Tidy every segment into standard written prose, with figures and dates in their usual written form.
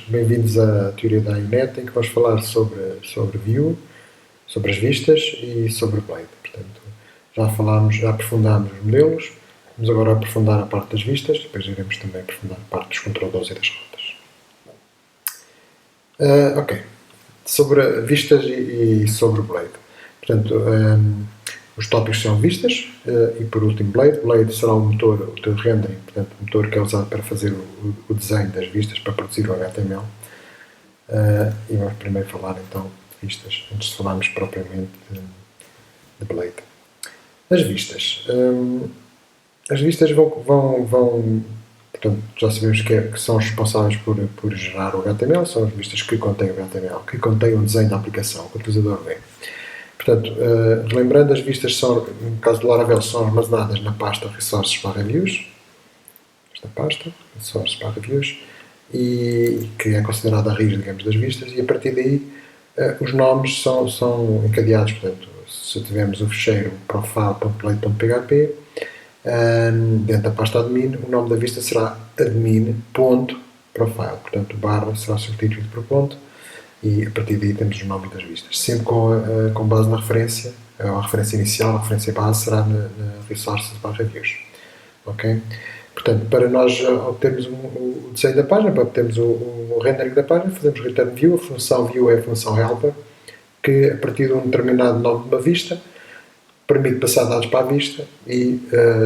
Bem-vindos à Teoria da INET, em que vamos falar sobre View, sobre as vistas e sobre Blade. Portanto, já aprofundámos os modelos, vamos agora aprofundar a parte das vistas, depois iremos também aprofundar a parte dos controladores e das rotas. Ok, sobre vistas e sobre Blade. Portanto, os tópicos são vistas e, por último, Blade. Blade será o motor, o teu rendering, portanto, o motor que é usado para fazer o desenho das vistas, para produzir o HTML. E vamos primeiro falar, então, de vistas, antes de falarmos propriamente de Blade. As vistas. As vistas vão portanto, já sabemos que são responsáveis por gerar o HTML, são as vistas que contêm o HTML, que contêm o desenho da aplicação, que o utilizador vê. Portanto, relembrando, as vistas são, no caso do Laravel, são armazenadas na pasta resources/views, esta pasta, resources/views, e que é considerada a raiz, digamos, das vistas, e a partir daí os nomes são encadeados. Portanto, se tivermos o fecheiro profile.blade.php, dentro da pasta admin, o nome da vista será admin.profile, portanto o barra será substituído por ponto, e a partir daí temos os nomes das vistas, sempre com base na referência, a referência inicial, a referência base será na resources/views. Ok? Portanto, para nós obtermos o desenho da página, para obtermos o rendering da página, fazemos return view. A função view é a função helper, que a partir de um determinado nome de uma vista permite passar dados para a vista e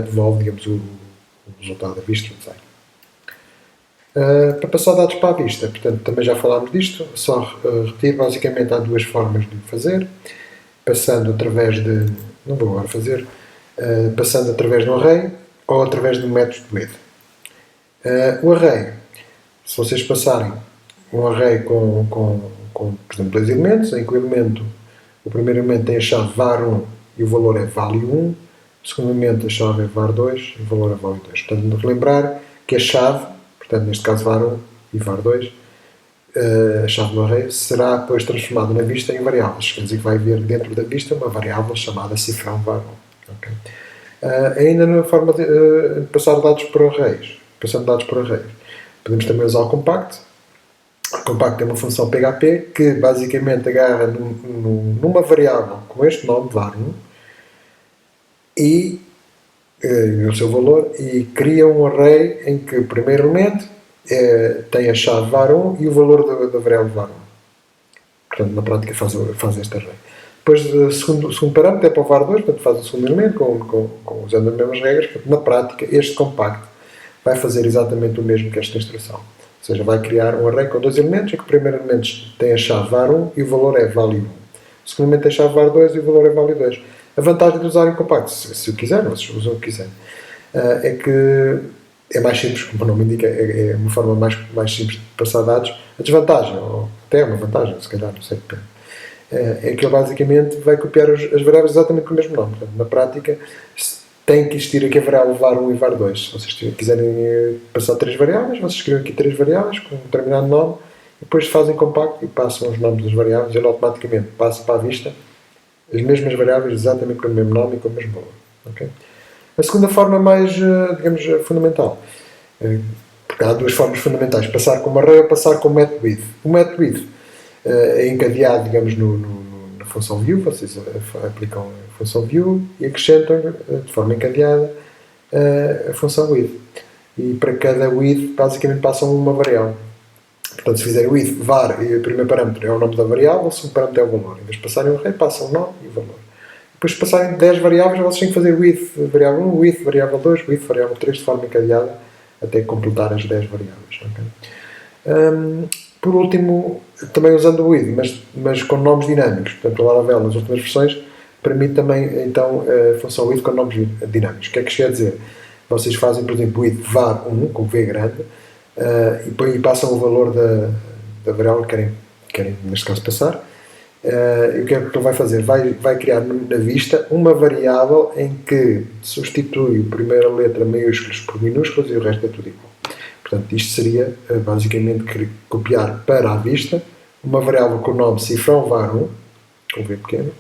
devolve, digamos, o resultado da vista, o desenho. Para passar dados para a vista, portanto, também já falámos disto, só retiro. Basicamente há duas formas de fazer, passando através de, não vou agora fazer, passando através de um array ou através do método with. O array, se vocês passarem um array com por exemplo, dois elementos, em que o primeiro elemento tem a chave var1 e o valor é value1, o segundo elemento a chave é var2 e o valor é value2. Portanto, relembrar que a chave, portanto, neste caso var1 e var2, a chave do array será depois transformada na vista em variáveis. Quer dizer que vai haver dentro da vista uma variável chamada cifrão var1. Okay? Ainda na forma de passar dados por arrays, passando dados por arrays, podemos também usar o compact. O compact é uma função PHP que basicamente agarra numa variável com este nome, var1, e o seu valor, e cria um array em que o primeiro elemento tem a chave var1 e o valor da variável var1. Portanto, na prática faz este array. Depois, o segundo parâmetro é para o var2, portanto faz o segundo elemento usando as mesmas regras. Portanto, na prática, este compact vai fazer exatamente o mesmo que esta instrução. Ou seja, vai criar um array com dois elementos, em que o primeiro elemento tem a chave var1 e o valor é value1. O segundo elemento tem a chave var2 e o valor é value2. A vantagem de usarem compact, se o quiserem, vocês usam o que quiserem, é que é mais simples, como o nome indica, é uma forma mais simples de passar dados. A desvantagem, ou até uma vantagem, se calhar, não sei, depende, é que ele basicamente vai copiar as variáveis exatamente com o mesmo nome. Portanto, na prática, tem que existir aqui a variável var1 e var2. Se vocês quiserem passar três variáveis, vocês escrevem aqui três variáveis com um determinado nome, e depois fazem compact e passam os nomes das variáveis, e ele automaticamente passa para a vista as mesmas variáveis exatamente com o mesmo nome e com o mesmo valor. Okay? A segunda forma mais, digamos, fundamental, porque há duas formas fundamentais, passar com uma array ou passar com o método with. O método with é encadeado, digamos, na função view. Vocês aplicam a função view e acrescentam de forma encadeada a função with. E para cada with, basicamente, passam uma variável. Portanto, se fizerem with var e o primeiro parâmetro é o nome da variável, o segundo parâmetro é o valor. Em vez de passarem o array, passam o nome e o valor. Depois, se passarem 10 variáveis, vocês têm que fazer with variável 1, with variável 2, with variável 3, de forma encadeada, até completar as 10 variáveis. Okay? Por último, também usando o with, mas com nomes dinâmicos. Portanto, o Laravel, nas últimas versões, permite também, então, a função with com nomes dinâmicos. O que é que isto quer dizer? Vocês fazem, por exemplo, with var1, com V grande, e passam o valor da variável que querem, neste caso, passar. E o que é que ele vai fazer? Vai criar na vista uma variável em que substitui a primeira letra maiúsculas por minúsculas e o resto é tudo igual. Portanto, isto seria basicamente copiar para a vista uma variável com o nome cifrão var1, com V pequeno,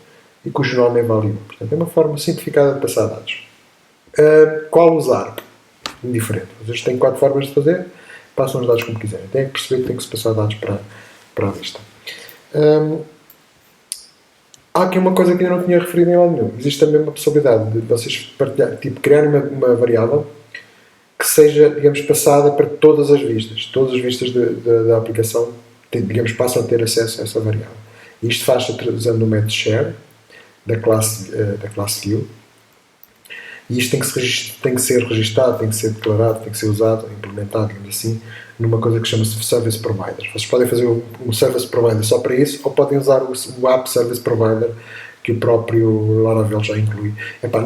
e cujo nome é value1. Portanto, é uma forma simplificada de passar dados. Qual usar? Indiferente. Vocês têm 4 formas de fazer. passam os dados como quiserem. Tem que perceber que tem que se passar dados para a vista. Há aqui uma coisa que eu não tinha referido em lado nenhum. Existe também uma possibilidade de vocês partilhar, criarem uma variável que seja, digamos, passada para todas as vistas. Todas as vistas da aplicação, digamos, passam a ter acesso a essa variável. Isto faz-se usando o método share da classe view. E isto tem que ser registado, tem que ser declarado, tem que ser usado, implementado, digamos assim, numa coisa que chama-se Service Provider. Vocês podem fazer um Service Provider só para isso, ou podem usar o App Service Provider, que o próprio Laravel já inclui.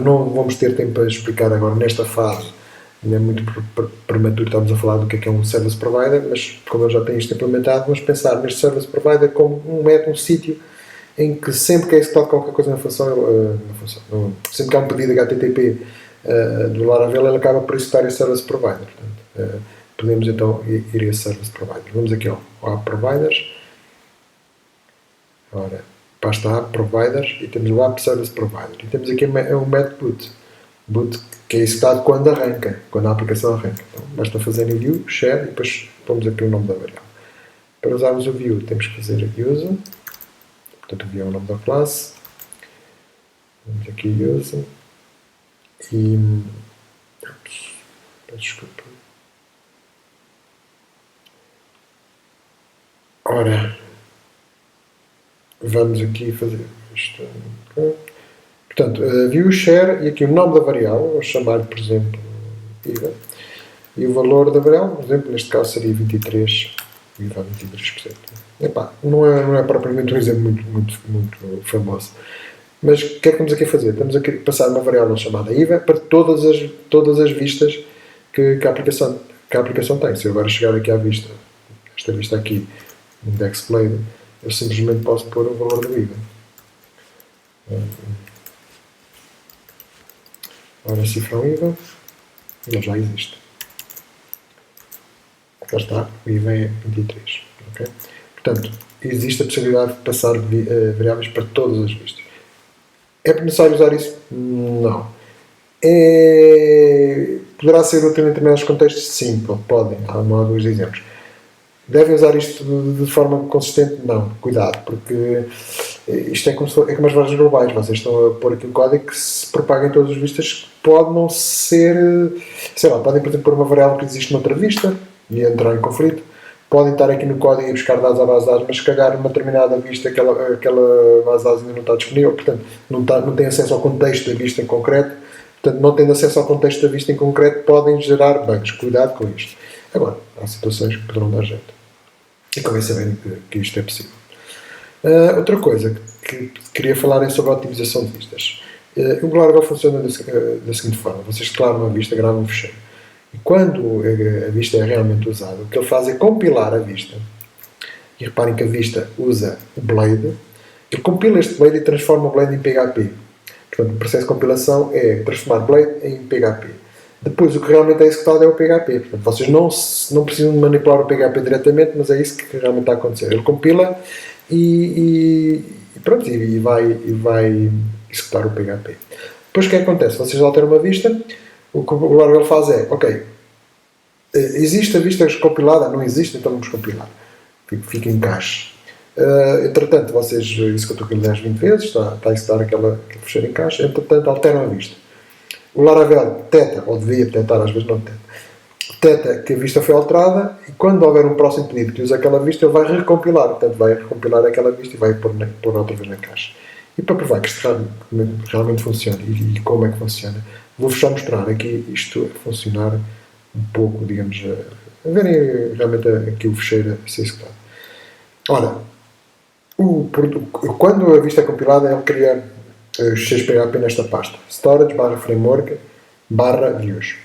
Não vamos ter tempo para explicar agora nesta fase, ainda é muito prematuro estamos a falar do que é um Service Provider, mas como eu já tenho isto implementado, vamos pensar neste Service Provider como um sítio em que sempre que é executado qualquer coisa na função, sempre que há um pedido HTTP do Laravel, ele acaba por executar esse Service Provider. Portanto, podemos então ir a esse Service Provider. Vamos aqui ao App Providers. Ora, pasta App Providers e temos o App Service Provider. E temos aqui o método boot, que é executado quando arranca, quando a aplicação arranca. Então, basta fazer em view, share e depois pomos aqui o nome da variável. Para usarmos o view, temos que fazer user. Portanto, o view é o nome da classe. Vamos aqui user. E. Desculpa. Ora. Vamos aqui fazer isto. Portanto, view, share e aqui o nome da variável. Vou chamar, por exemplo, IVA. E o valor da variável, por exemplo, neste caso seria 23. IVA 23%. Não é propriamente um exemplo muito famoso. Mas o que é que estamos aqui a fazer? Estamos aqui a passar uma variável chamada IVA para todas as vistas que a aplicação tem. Se eu agora chegar aqui à vista, esta vista aqui, index play, eu simplesmente posso pôr o valor do IVA. Ora, cifrar IVA, ele já existe. Cá está, o IVA é 23. Okay? Portanto, existe a possibilidade de passar variáveis para todas as vistas. É necessário usar isso? Não. Poderá ser útil em determinados contextos? Sim, podem. Há dois exemplos. Devem usar isto de forma consistente? Não. Cuidado, porque isto é como as variáveis globais. Vocês estão a pôr aqui um código que se propaga em todas as vistas. Pode não ser... Sei lá, podem, por exemplo, pôr uma variável que existe noutra vista e entrar em conflito. Podem estar aqui no código e buscar dados à base de dados, mas se cagar numa determinada vista, aquela base de dados ainda não está disponível, portanto, não tem acesso ao contexto da vista em concreto. Portanto, não tendo acesso ao contexto da vista em concreto, podem gerar bugs. Cuidado com isto. Agora, há situações que poderão dar jeito. E convém saberem que isto é possível. Outra coisa que queria falar é sobre a otimização de vistas. O Laravel funciona da seguinte forma. Vocês declaram uma vista, gravam um fecheiro. E quando a vista é realmente usada, o que ele faz é compilar a vista. E reparem que a vista usa o Blade. Ele compila este Blade e transforma o Blade em PHP. Portanto, o processo de compilação é transformar Blade em PHP. Depois, o que realmente é executado é o PHP. Portanto, vocês não precisam de manipular o PHP diretamente, mas é isso que realmente está a acontecer. Ele compila e vai executar o PHP. Depois, o que acontece? Vocês alteram uma vista. O que o Laravel faz é, ok, existe a vista compilada? Não existe, então vamos compilar. Fica em cache. Entretanto, vocês executam aquilo 10, 20 vezes, está a executar aquele fecheiro em cache, entretanto alteram a vista. O Laravel detecta, ou devia detectar, às vezes não detecta que a vista foi alterada e quando houver um próximo pedido que usa aquela vista, ele vai recompilar. Portanto, vai recompilar aquela vista e vai pôr outra vez na cache. E para provar que isto realmente funciona e como é que funciona, vou-vos só mostrar aqui isto a funcionar um pouco, digamos, a verem realmente aqui o fecheiro a ser executado. Ora, quando a vista é compilada, ele cria os PHP nesta pasta. Storage, /framework, /views.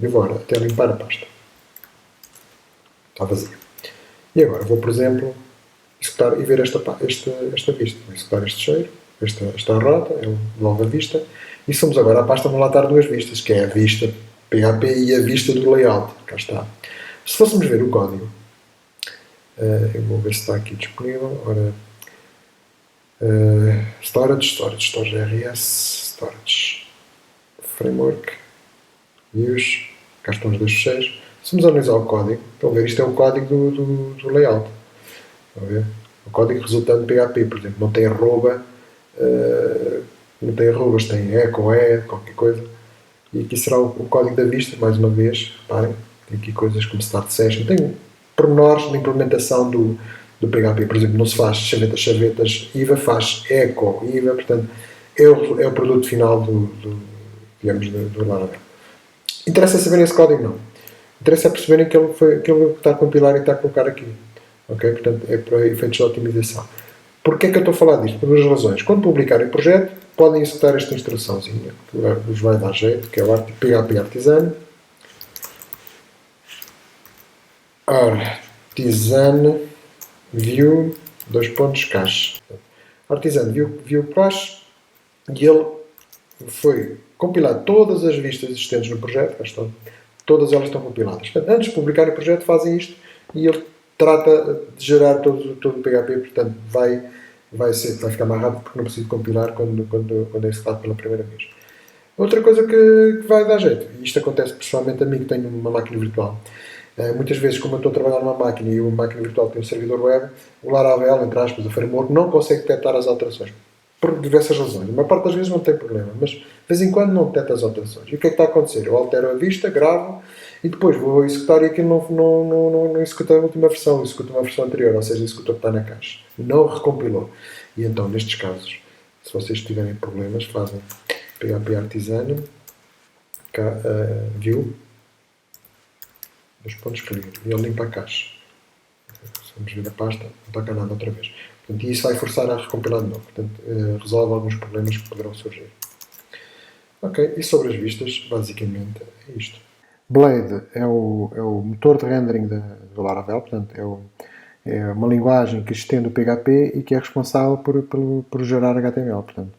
E vou agora até limpar a pasta. Está vazia. E agora vou, por exemplo, executar e ver esta vista. Vou executar este fecheiro, esta rota, ele devolve a vista. E somos agora à pasta, vão lá estar duas vistas, que é a vista PHP e a vista do layout. Cá está. Se fôssemos ver o código, eu vou ver se está aqui disponível. Ora, storage RS, storage framework, views, cá estão os dois fecheiros. Se vamos analisar o código, estão a ver, isto é o código do layout. Estão a ver? O código resultante de PHP, por exemplo, não tem arroba, não tem arrobas, tem echo, qualquer coisa. E aqui será o código da vista, mais uma vez, reparem, tem aqui coisas como start session, tem pormenores de implementação do PHP, por exemplo, não se faz chavetas, IVA, faz echo, IVA, portanto, é o produto final digamos, do Laravel. Interessa saber esse código? Não. Interessa perceberem que ele está a compilar e está a colocar aqui. Ok? Portanto, é para efeitos de otimização. Porquê é que eu estou a falar disto? Por duas razões. Quando publicarem o projeto, podem executar esta instruçãozinha, que vos vai dar jeito, que é o PHP Artisan. Artisan View, cache. Artisan View cache, e ele foi compilar todas as vistas existentes no projeto, todas elas estão compiladas. Portanto, antes de publicar o projeto, fazem isto e ele trata de gerar todo o PHP, portanto, vai ficar mais rápido porque não precisa compilar quando é executado pela primeira vez. Outra coisa que vai dar jeito, e isto acontece principalmente a mim que tenho uma máquina virtual. Muitas vezes, como eu estou a trabalhar numa máquina e uma máquina virtual tem um servidor web, o Laravel, entre aspas, o framework, não consegue detectar as alterações. Por diversas razões. A maior parte das vezes não tem problema, mas de vez em quando não detecta as alterações. E o que é que está a acontecer? Eu altero a vista, gravo e depois vou executar e aquilo não executa a última versão, executa uma versão anterior, ou seja, executa o que está na caixa. Não recompilou. E então, nestes casos, se vocês tiverem problemas, fazem PHP Artisan, view, clear, e ele limpa a caixa. Se vamos ver a pasta, não está cá nada outra vez. Portanto, e isso vai forçar a recompilar de novo. Portanto, resolve alguns problemas que poderão surgir. Ok, e sobre as vistas, basicamente é isto. Blade é o motor de rendering do Laravel, portanto, é uma linguagem que estende o PHP e que é responsável por gerar HTML. Portanto,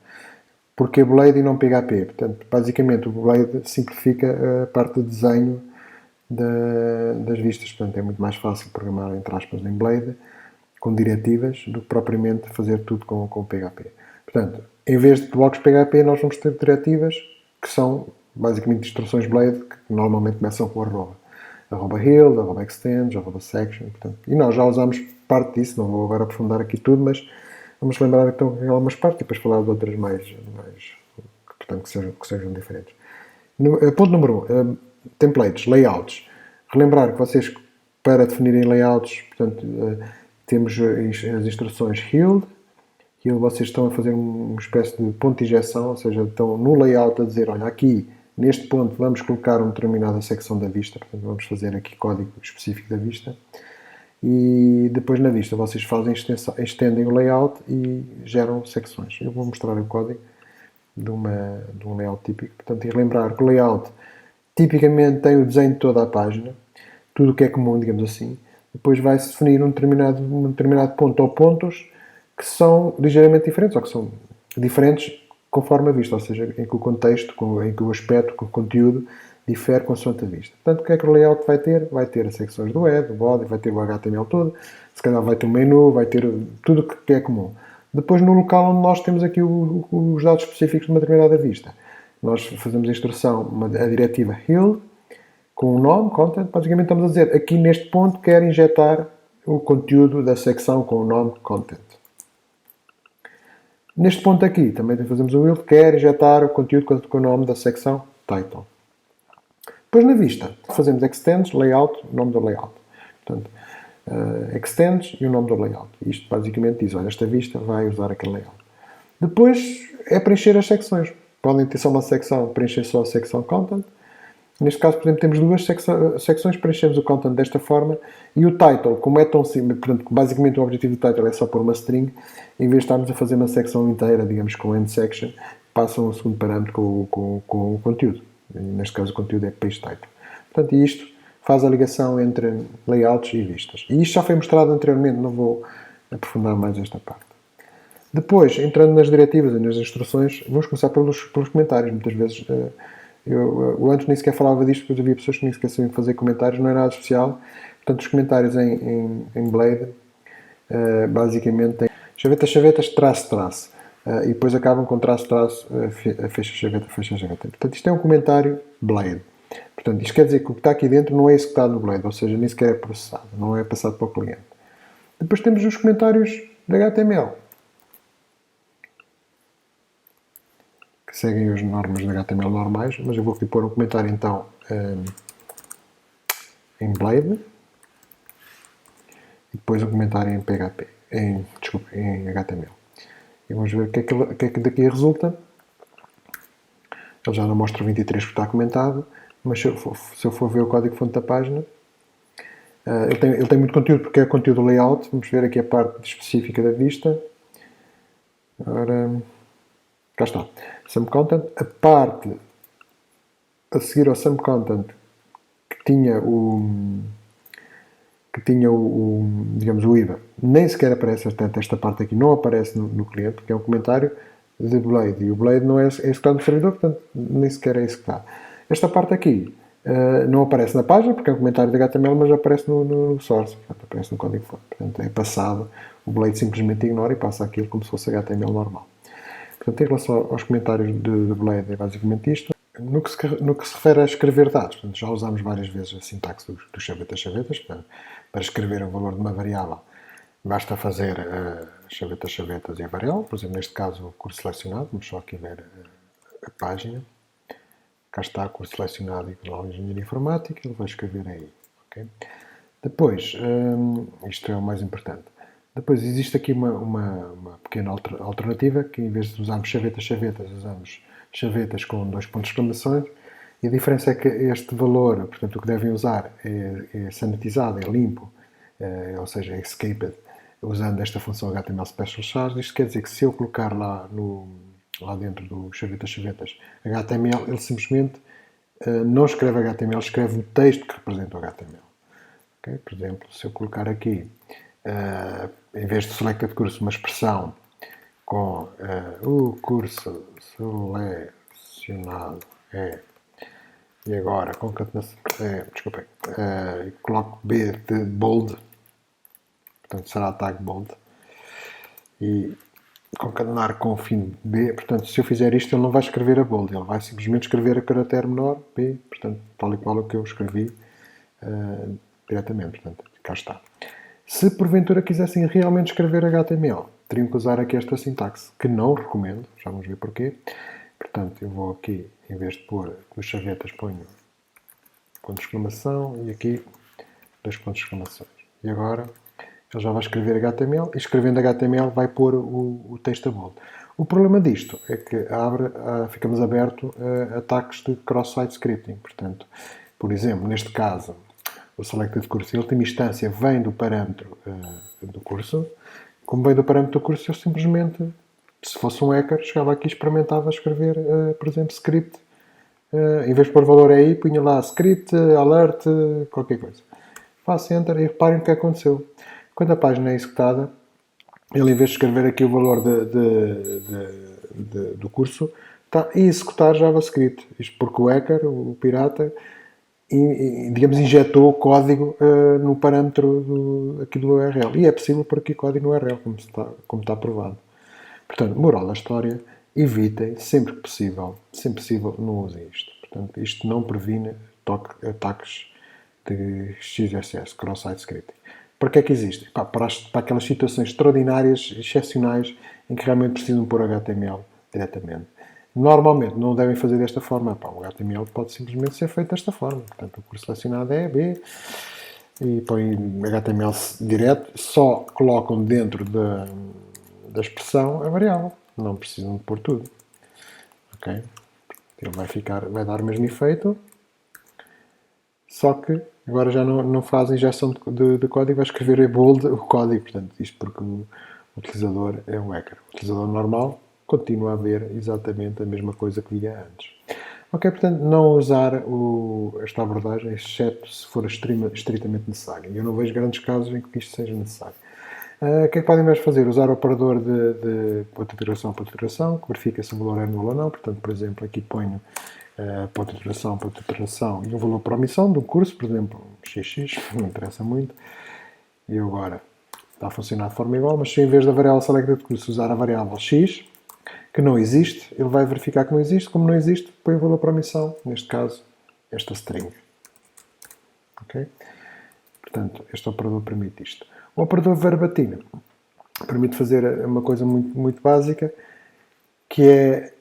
porquê Blade e não PHP? Portanto, basicamente, o Blade simplifica a parte de desenho das vistas. Portanto, é muito mais fácil programar, entre aspas, em Blade, com diretivas, do que propriamente fazer tudo com PHP. Portanto, em vez de blocos PHP, nós vamos ter diretivas que são basicamente instruções Blade, que normalmente começam com arroba. Arroba healed, arroba extends, arroba section. Portanto, e nós já usamos parte disso, não vou agora aprofundar aqui tudo, mas vamos lembrar então algumas partes e depois falar de outras portanto, que sejam diferentes. Ponto número 1. Templates, layouts. Relembrar que vocês, para definirem layouts, portanto, temos as instruções healed. Healed, vocês estão a fazer uma espécie de ponto de injeção, ou seja, estão no layout a dizer, olha, aqui, neste ponto, vamos colocar uma determinada secção da vista, portanto, vamos fazer aqui código específico da vista. E depois na vista vocês estendem o layout e geram secções. Eu vou mostrar o código de um layout típico. Portanto, e lembrar que o layout tipicamente tem o desenho de toda a página, tudo o que é comum, digamos assim. Depois vai-se definir um determinado ponto ou pontos que são ligeiramente diferentes, ou que são diferentes conforme a vista, ou seja, em que o contexto, em que o aspecto, que o conteúdo difere consoante a vista. Portanto, o que é que o layout vai ter? Vai ter as secções do head, do body, vai ter o HTML todo, se calhar vai ter um menu, vai ter tudo o que é comum. Depois, no local onde nós temos aqui os dados específicos de uma determinada vista, nós fazemos a instrução, a diretiva healed, com o nome, content, basicamente estamos a dizer, aqui neste ponto quero injetar o conteúdo da secção com o nome content. Neste ponto aqui, também fazemos o healed, quero injetar o conteúdo com o nome da secção title. Depois na vista, fazemos extends, layout, o nome do layout. Portanto, extends e o nome do layout. Isto basicamente diz, olha, esta vista vai usar aquele layout. Depois é preencher as secções. Podem ter só uma secção, preencher só a secção content. Neste caso, por exemplo, temos duas secções, preenchemos o content desta forma e o title, como é tão simples, portanto, basicamente o objetivo do title é só pôr uma string, em vez de estarmos a fazer uma secção inteira, digamos, com end section, passa um segundo parâmetro com o conteúdo. Neste caso, o conteúdo é page title. Portanto, isto faz a ligação entre layouts e vistas. E isto já foi mostrado anteriormente, não vou aprofundar mais esta parte. Depois, entrando nas diretivas e nas instruções, vamos começar pelos comentários. Muitas vezes, eu antes nem sequer falava disto, porque havia pessoas que nem sequer sabiam fazer comentários, não é nada especial. Portanto, os comentários em Blade, basicamente, têm chavetas, traço. E depois acabam com traço, fecha chaveta. Portanto, isto é um comentário Blade. Portanto, isto quer dizer que o que está aqui dentro não é executado no Blade, ou seja, nem sequer é processado, não é passado para o cliente. Depois temos os comentários de HTML, que seguem as normas de HTML normais, mas eu vou aqui pôr um comentário então em Blade e depois um comentário em PHP, em HTML. E vamos ver o que é que daqui resulta. Ele já não mostra o 23 que está comentado, mas se eu for ver o código-fonte da página, ele tem muito conteúdo, porque é conteúdo layout. Vamos ver aqui a parte específica da vista. Ora, cá está. Some Content. A parte a seguir ao Some Content que tinha digamos, o IVA, nem sequer aparece, portanto, esta parte aqui não aparece no cliente, porque é um comentário de Blade, e o Blade não é executado no servidor, portanto, nem sequer é executado. Esta parte aqui não aparece na página, porque é um comentário de HTML, mas aparece no source, portanto, aparece no código-fonte. Portanto, é passado, o Blade simplesmente ignora e passa aquilo como se fosse HTML normal. Portanto, em relação aos comentários de Blade, é basicamente isto. No que se refere a escrever dados, portanto, já usámos várias vezes a sintaxe dos chavetas, portanto, para escrever o valor de uma variável, basta fazer chavetas e a variável. Por exemplo, neste caso, o curso selecionado. Vamos só aqui ver a página. Cá está o curso selecionado e canal de Engenharia Informática. Ele vai escrever aí. Okay? Depois, isto é o mais importante. Depois existe aqui uma pequena alternativa, que em vez de usarmos chavetas, usamos chavetas com 2 pontos de exclamações. E a diferença é que este valor, portanto, o que devem usar é sanitizado, é limpo, ou seja, é escaped, usando esta função HTML Special Charge. Isto quer dizer que se eu colocar lá dentro do chavetas HTML, ele simplesmente não escreve HTML, escreve o texto que representa o HTML. Okay? Por exemplo, se eu colocar aqui, em vez de selected curso, uma expressão com o curso selecionado é, e agora concatenação, coloco B de bold, portanto será a tag bold, e concatenar com o fim B. Portanto, se eu fizer isto, ele não vai escrever a bold, ele vai simplesmente escrever a caractere menor B, portanto, tal e qual o que eu escrevi diretamente. Portanto, cá está. Se porventura quisessem realmente escrever HTML, teriam que usar aqui esta sintaxe, que não recomendo, já vamos ver porquê. Portanto, eu vou aqui, em vez de pôr os chavetas, ponho ponto de exclamação e aqui 2 pontos de exclamação. E agora ele já vai escrever HTML e escrevendo HTML vai pôr o texto a bold. O problema disto é que ficamos abertos a ataques de cross-site scripting. Portanto, por exemplo, neste caso, o selected curso, em última instância, vem do parâmetro do curso. Como vem do parâmetro do curso, eu simplesmente, se fosse um hacker, chegava aqui e experimentava escrever, por exemplo, script. Em vez de pôr valor aí, punha lá script, alert, qualquer coisa. Faço enter e reparem o que aconteceu. Quando a página é executada, ele, em vez de escrever aqui o valor do curso, está a executar JavaScript. Isto porque o hacker, o pirata, digamos, injetou o código no parâmetro aqui do URL. E é possível pôr aqui código no URL, como está provado. Portanto, moral da história, evitem, sempre possível, não usem isto. Portanto, isto não previne ataques de XSS, Cross-Site Scripting. Para que é que existe? Para aquelas situações extraordinárias, excepcionais, em que realmente precisam pôr HTML diretamente. Normalmente não devem fazer desta forma. O HTML pode simplesmente ser feito desta forma. Portanto, o curso selecionado é B e põe HTML direto, só colocam dentro da expressão a variável. Não precisam de pôr tudo. Ok? Ele vai dar o mesmo efeito, só que agora já não faz injeção de código, vai escrever em bold o código. Portanto, isto porque o utilizador é um hacker. O utilizador normal continua a ver exatamente a mesma coisa que via antes. Ok, portanto, não usar esta abordagem, exceto se for estritamente necessário. Eu não vejo grandes casos em que isto seja necessário. O que é que podem mais fazer? Usar o operador de ponto de iteração, que verifica se o valor é nulo ou não. Portanto, por exemplo, aqui ponho ponto de iteração e o valor por omissão do curso, por exemplo, xx, não interessa muito. E agora está a funcionar de forma igual, mas se em vez da variável selected de curso usar a variável x, que não existe, ele vai verificar que não existe. Como não existe, põe o valor por omissão, neste caso esta string. Okay? Portanto, este operador permite isto. O operador verbatim permite fazer uma coisa muito, muito básica, que é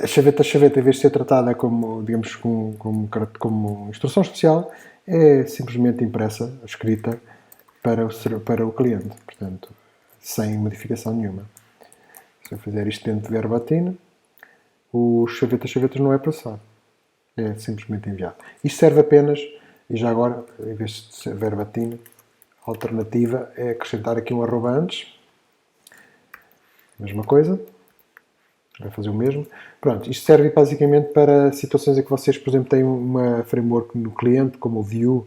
a chaveta, em vez de ser tratada como, digamos, como instrução especial, é simplesmente impressa, escrita para o cliente. Portanto, sem modificação nenhuma. Se eu fizer isto dentro de verbatim, o chavetas não é processado. É simplesmente enviado. Isto serve apenas, e já agora, em vez de ser verbatim, a alternativa é acrescentar aqui um arroba antes. Mesma coisa. Vai fazer o mesmo. Pronto, isto serve basicamente para situações em que vocês, por exemplo, têm uma framework no cliente, como o Vue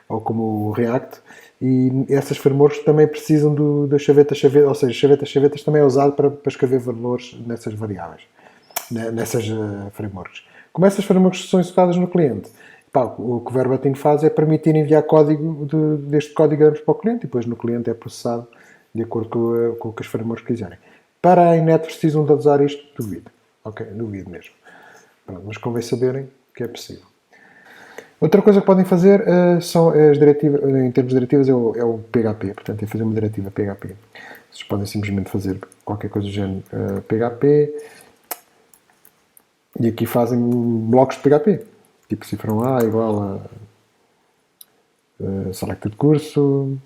ou como o React, e essas frameworks também precisam da chaveta, ou seja, chavetas também é usado para escrever valores nessas variáveis, nessas frameworks. Como essas frameworks são executadas no cliente, o que o verbatim faz é permitir enviar código deste código para o cliente e depois no cliente é processado de acordo com o que as frameworks quiserem. Para a Inet precisam de usar isto? Duvido. Ok, duvido mesmo. Pronto, mas convém saberem que é possível. Outra coisa que podem fazer são as diretivas, em termos de diretivas, é o PHP. Portanto, é fazer uma diretiva PHP. Vocês podem simplesmente fazer qualquer coisa do género PHP e aqui fazem blocos de PHP. Tipo cifrão A igual a selected curso.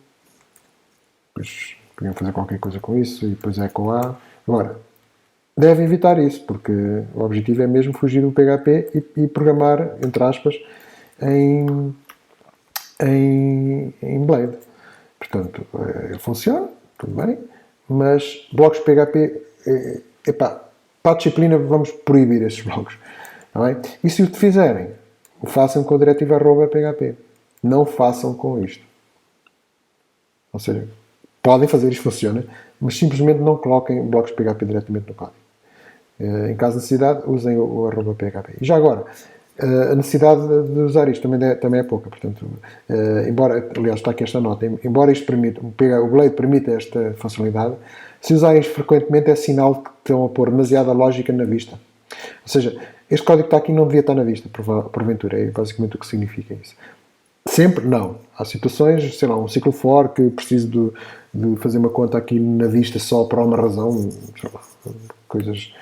Depois podiam fazer qualquer coisa com isso e depois echo A. Agora, devem evitar isso, porque o objetivo é mesmo fugir do PHP e programar, entre aspas, em Blade. Portanto, ele funciona, tudo bem, mas blocos de PHP, para a disciplina vamos proibir esses blocos. Tá bem? E se o fizerem, o façam com a diretiva @php. Não façam com isto. Ou seja, podem fazer isto, funciona, mas simplesmente não coloquem blocos de PHP diretamente no código. Em caso de necessidade, usem o @php. E já agora, a necessidade de usar isto também é pouca. Portanto, embora, aliás, está aqui esta nota, embora isto permita, o Blade permita esta funcionalidade, se usarem isto frequentemente é sinal que estão a pôr demasiada lógica na vista. Ou seja, este código que está aqui não devia estar na vista, porventura. É basicamente o que significa isso. Sempre? Não. Há situações, sei lá, um ciclo for que preciso de fazer uma conta aqui na vista só por uma razão, sei lá, coisas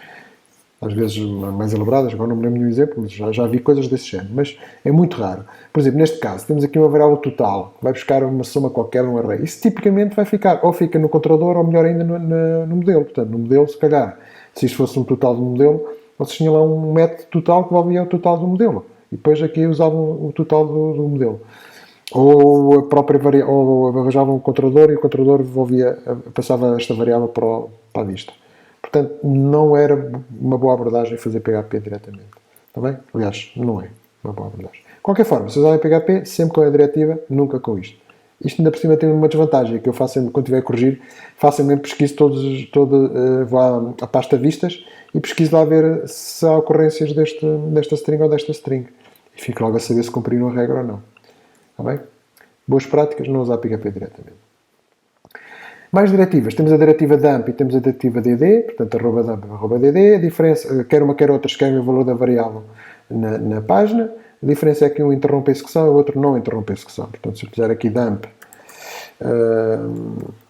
às vezes mais elaboradas, agora não me lembro de um exemplo, mas já vi coisas desse género, mas é muito raro. Por exemplo, neste caso, temos aqui uma variável total, que vai buscar uma soma qualquer, um array. Isso tipicamente vai ficar, ou fica no controlador, ou melhor ainda no modelo. Portanto, no modelo, se calhar, se isto fosse um total do modelo, vocês tinham lá um método total que devolvia o total do modelo. E depois aqui usavam o total do modelo. Ou a própria ou arranjavam um controlador e o controlador passava esta variável para a vista. Portanto, não era uma boa abordagem fazer PHP diretamente. Está bem? Aliás, não é uma boa abordagem. De qualquer forma, se usarem PHP, sempre com a diretiva, nunca com isto. Isto ainda por cima tem uma desvantagem, que eu faço sempre, quando estiver a corrigir, facilmente pesquiso vou à pasta vistas e pesquiso lá ver se há ocorrências desta string ou desta string. E fico logo a saber se cumpriram a regra ou não. Está bem? Boas práticas, não usar PHP diretamente. Mais diretivas. Temos a diretiva dump e temos a diretiva dd, portanto, @dump, @dd. A diferença, quer uma quer outra, escrevem o valor da variável na página. A diferença é que um interrompe a execução e o outro não interrompe a execução. Portanto, se eu fizer aqui dump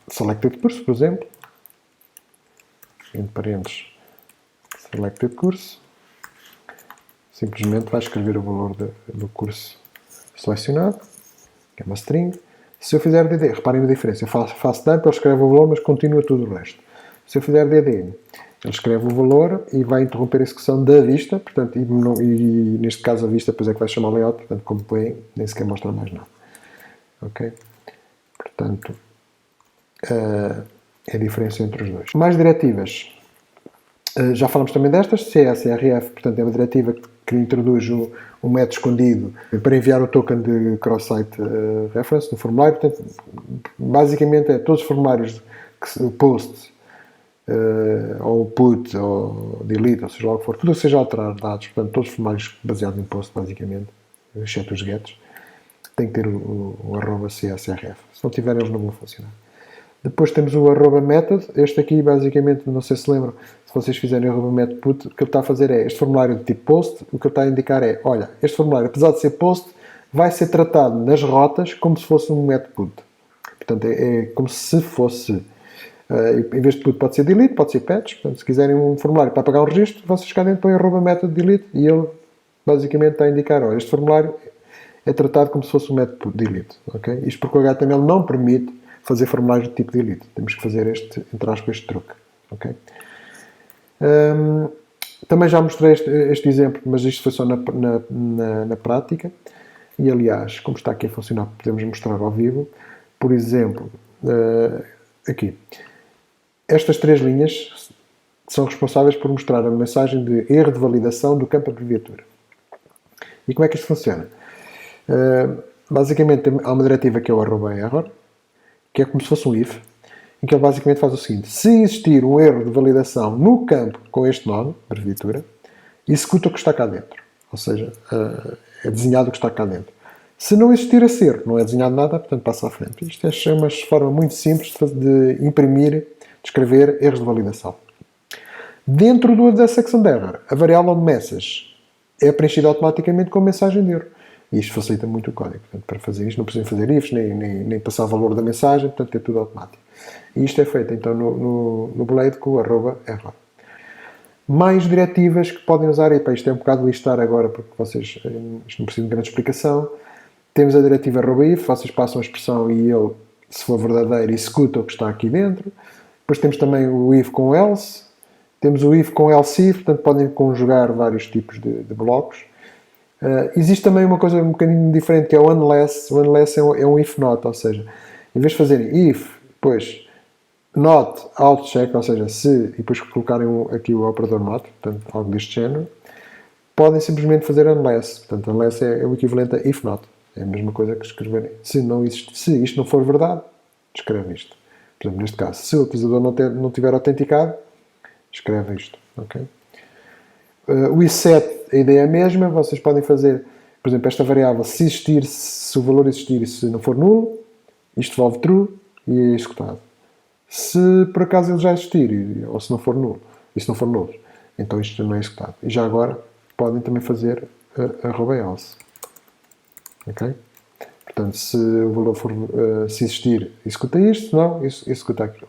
selected curso, por exemplo, entre parênteses selected curso, simplesmente vai escrever o valor do curso selecionado, que é uma string. Se eu fizer dd, reparem na diferença, eu faço dump, ele escreve o valor, mas continua tudo o resto. Se eu fizer dd, ele escreve o valor e vai interromper a execução da vista, portanto, e neste caso a vista depois é que vai chamar layout, portanto, como põe, nem sequer mostra mais nada. Ok? Portanto, é a diferença entre os dois. Mais diretivas. Já falamos também destas, CSRF, portanto, é uma diretiva que introduz um método escondido para enviar o token de cross-site reference no formulário. Portanto, basicamente é todos os formulários post, ou put, ou delete, ou seja lá o que for, tudo que seja alterar dados, portanto, todos os formulários baseados em post, basicamente, exceto os gets, tem que ter o @CSRF. Se não tiver, eles não vão funcionar. Depois temos o @method. Este aqui, basicamente, não sei se lembram, se vocês fizerem @metput, o que ele está a fazer é, este formulário de tipo post, o que ele está a indicar é, olha, este formulário, apesar de ser post, vai ser tratado nas rotas como se fosse um metput. Portanto, é como se fosse, em vez de put pode ser delete, pode ser patch. Portanto, se quiserem um formulário para apagar um registro, vocês cá dentro põem @method delete e ele basicamente está a indicar, olha, este formulário é tratado como se fosse um método delete. Okay? Isto porque o HTML não permite fazer formulários de tipo delete. Temos que fazer entre aspas, este truque. Okay? Também já mostrei este exemplo, mas isto foi só na prática. E aliás, como está aqui a funcionar, podemos mostrar ao vivo. Por exemplo, aqui. Estas 3 linhas são responsáveis por mostrar a mensagem de erro de validação do campo abreviatura. E como é que isto funciona? Basicamente há uma diretiva que é o @error, que é como se fosse um if, em que ele basicamente faz o seguinte: se existir um erro de validação no campo com este nome, abreviatura, executa o que está cá dentro. Ou seja, é desenhado o que está cá dentro. Se não existir esse erro, não é desenhado nada, portanto passa à frente. Isto é uma forma muito simples de imprimir, de escrever erros de validação. Dentro da section de error, a variável de message é preenchida automaticamente com a mensagem de erro. E isto facilita muito o código. Portanto, para fazer isto não precisam fazer ifs, nem passar o valor da mensagem, portanto é tudo automático. E isto é feito então no Blade com o @error. Mais diretivas que podem usar, e para isto é um bocado listar agora, porque vocês isto não precisa de grande explicação. Temos a diretiva @if, vocês passam a expressão e ele, se for verdadeiro, executa o que está aqui dentro. Depois temos também o if com else. Temos o if com else if, portanto podem conjugar vários tipos de blocos. Existe também uma coisa um bocadinho diferente, que é o unless. O unless é um if not, ou seja, em vez de fazerem if, depois not, out check, ou seja, se, e depois colocarem aqui o operador not, portanto algo deste género, podem simplesmente fazer unless. Portanto, unless é o equivalente a if not. É a mesma coisa que escreverem. Se isto não for verdade, escreve isto. Por exemplo, neste caso, se o utilizador não tiver autenticado, escreve isto. Okay? O isSet, a ideia é a mesma. Vocês podem fazer, por exemplo, esta variável, se existir, se o valor existir e se não for nulo, isto devolve true e é executado. Se por acaso ele já existir, ou se não for nulo, e se não for nulo, então isto não é executado. E já agora podem também fazer @else. Ok? Portanto, se o valor for, se existir, executa isto, se não, executa aquilo.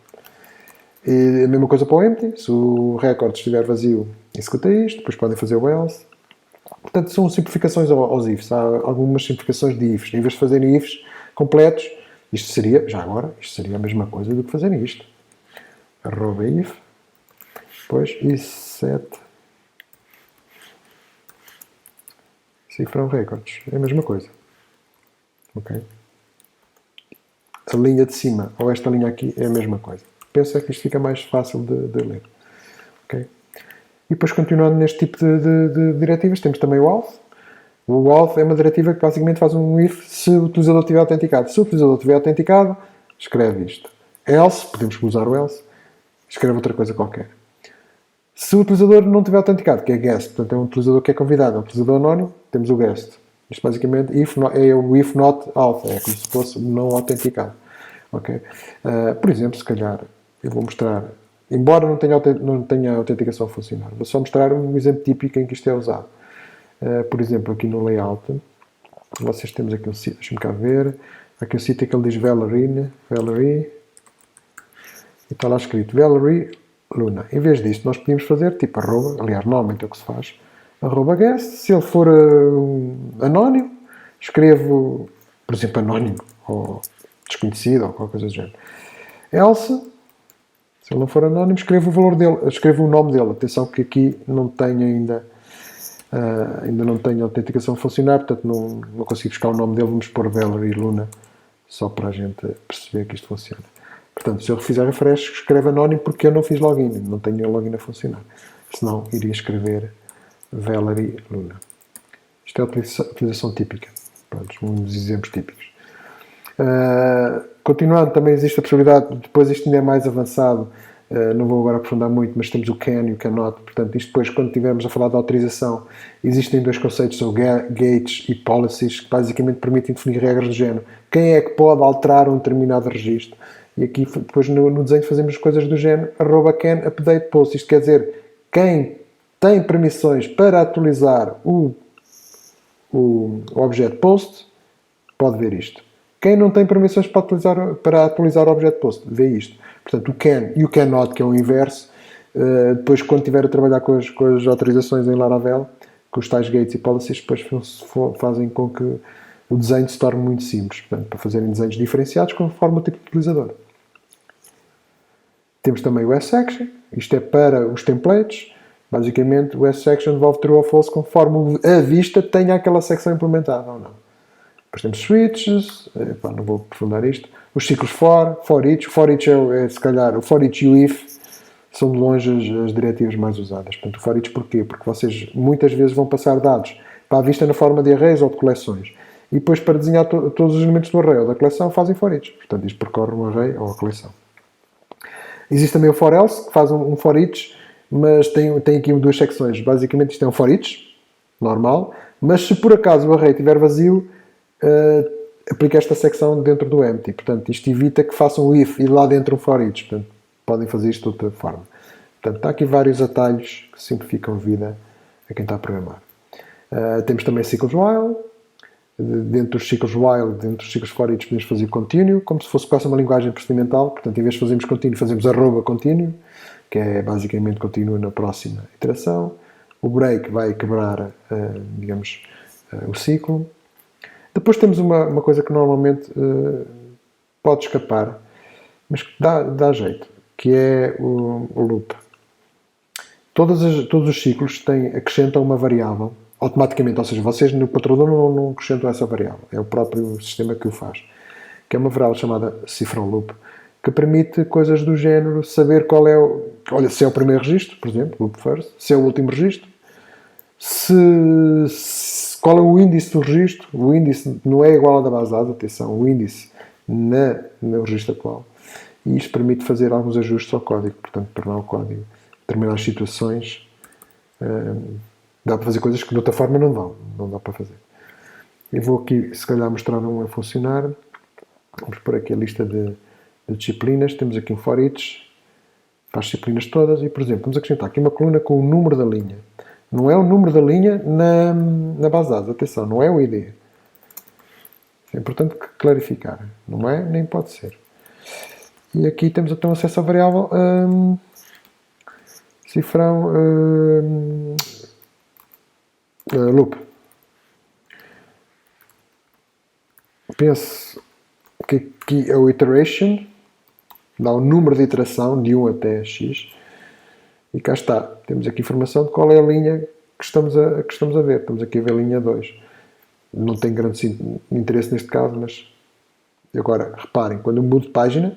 E a mesma coisa para o empty. Se o record estiver vazio, executa isto. Depois podem fazer o else. Portanto, são simplificações aos ifs. Há algumas simplificações de ifs. Em vez de fazerem ifs completos, isto seria, já agora, isto seria a mesma coisa do que fazerem isto. @if, depois isSet cifrão records. É a mesma coisa. Ok? A linha de cima ou esta linha aqui é a mesma coisa. Penso é que isto fica mais fácil de ler. Okay? E depois, continuando neste tipo de diretivas, temos também o auth. O auth é uma diretiva que basicamente faz um if se o utilizador estiver autenticado. Se o utilizador estiver autenticado, escreve isto. Else, podemos usar o else, escreve outra coisa qualquer. Se o utilizador não estiver autenticado, que é guest, portanto é um utilizador que é convidado, é um utilizador anónimo, temos o guest. Isto basicamente é o if not auth, é como se fosse não autenticado. Okay? Por exemplo, se calhar, eu vou mostrar, embora não tenha autenticação a funcionar, vou só mostrar um exemplo típico em que isto é usado. Por exemplo, aqui no layout, vocês temos aqui um sítio, deixa-me cá ver, aqui um sítio que ele diz Valerie, e está lá escrito Valerie Luna. Em vez disto, nós podíamos fazer tipo arroba, aliás, normalmente é o que se faz, @guest. Se ele for anónimo, escrevo, por exemplo, anónimo, ou desconhecido, ou qualquer coisa do género. Else, se ele não for anónimo, escrevo o valor dele, escrevo o nome dele. Atenção que aqui não tenho ainda não tenho autenticação a funcionar, portanto não consigo buscar o nome dele. Vamos pôr Valerie Luna, só para a gente perceber que isto funciona. Portanto, se eu fizer refresh, escreve anónimo porque eu não fiz login, não tenho o login a funcionar. Senão, iria escrever Valerie Luna. Isto é a utilização típica. Pronto, um dos exemplos típicos. Continuando, também existe a possibilidade, depois isto ainda é mais avançado, não vou agora aprofundar muito, mas temos o can e o cannot. Portanto, isto depois, quando estivermos a falar de autorização, existem dois conceitos, são gates e policies, que basicamente permitem definir regras do género. Quem é que pode alterar um determinado registro? E aqui depois no desenho fazemos coisas do género @can update post. Isto quer dizer, quem tem permissões para atualizar o objeto post pode ver isto. Quem não tem permissões para atualizar o objeto post vê isto. Portanto, o can e o cannot, que é o inverso, depois quando estiver a trabalhar com as autorizações em Laravel, com os tais gates e policies, depois fazem com que o desenho se torne muito simples. Portanto, para fazerem desenhos diferenciados conforme o tipo de utilizador. Temos também o S-Section. Isto é para os templates. Basicamente, o S-Section devolve true ou false conforme a vista tenha aquela secção implementada ou não. Depois temos switches. Não vou aprofundar isto. Os ciclos for each. For each se calhar, o for each e o if são de longe as diretivas mais usadas. Portanto, o for each porquê? Porque vocês muitas vezes vão passar dados para a vista na forma de arrays ou de coleções. E depois, para desenhar todos os elementos do array ou da coleção, fazem for each. Portanto, isto percorre um array ou a coleção. Existe também o for else, que faz um for each, mas tem aqui duas secções. Basicamente, isto é um for each, normal, mas se por acaso o array estiver vazio, aplica esta secção dentro do empty. Portanto, isto evita que façam o if e lá dentro um for each. Portanto, podem fazer isto de outra forma. Portanto, há aqui vários atalhos que simplificam a vida a quem está a programar. Temos também ciclos while. Dentro dos ciclos while, dentro dos ciclos for each, podemos fazer continue, como se fosse quase uma linguagem procedimental. Portanto, em vez de fazermos continue, fazemos @continue, que é basicamente continua na próxima iteração. O break vai quebrar, o ciclo. Depois temos uma coisa que normalmente pode escapar, mas que dá jeito, que é o loop. Todos os ciclos acrescentam uma variável automaticamente, ou seja, vocês no controlador não acrescentam essa variável, é o próprio sistema que o faz, que é uma variável chamada cifrão loop, que permite coisas do género saber qual é se é o primeiro registro, por exemplo, loop first, se é o último registro, qual é o índice do registro. O índice não é igual ao da base de dados, atenção, o índice no registro atual, e isto permite fazer alguns ajustes ao código, portanto, tornar o código em determinadas situações. Dá para fazer coisas que de outra forma não dá para fazer. Eu vou aqui, se calhar, mostrar um a funcionar. Vamos pôr aqui a lista de disciplinas. Temos aqui um for each, para as disciplinas todas, e, por exemplo, vamos acrescentar aqui uma coluna com o número da linha. Não é o número da linha na base de dados, atenção, não é o ID. É importante clarificar. Não é, nem pode ser. E aqui temos então acesso à variável cifrão loop. Penso que aqui é o iteration, dá o número de iteração de 1 até x, e cá está, temos aqui informação de qual é a linha que estamos a ver. Estamos aqui a ver a linha 2. Não tem grande interesse neste caso, mas agora reparem, quando eu mudo de página,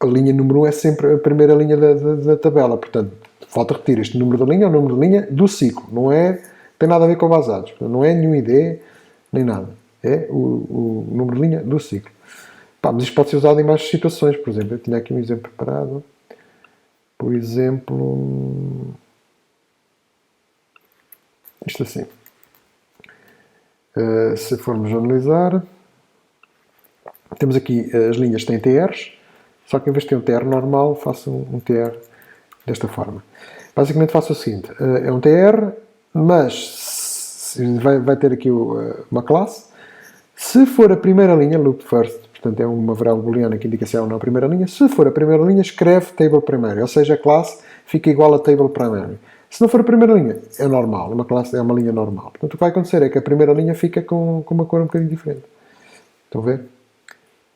a linha número 1 é sempre a primeira linha da tabela. Portanto, falta repetir, este número da linha é o número da linha do ciclo, não tem nada a ver com base de dados, não é nenhum ID, nem nada. É o número de linha do ciclo. Mas isto pode ser usado em mais situações, por exemplo. Eu tinha aqui um exemplo preparado. Por exemplo, isto assim. Se formos analisar, temos aqui as linhas que têm TRs, só que em vez de ter um TR normal, faço um TR desta forma. Basicamente faço o seguinte, é um TR, mas vai ter aqui uma classe. Se for a primeira linha, loop first, portanto é uma variável booleana que indica se é ou não a primeira linha, se for a primeira linha, escreve table primary, ou seja, a classe fica igual a table primary. Se não for a primeira linha, é normal, uma classe é uma linha normal. Portanto, o que vai acontecer é que a primeira linha fica com uma cor um bocadinho diferente. Estão a ver?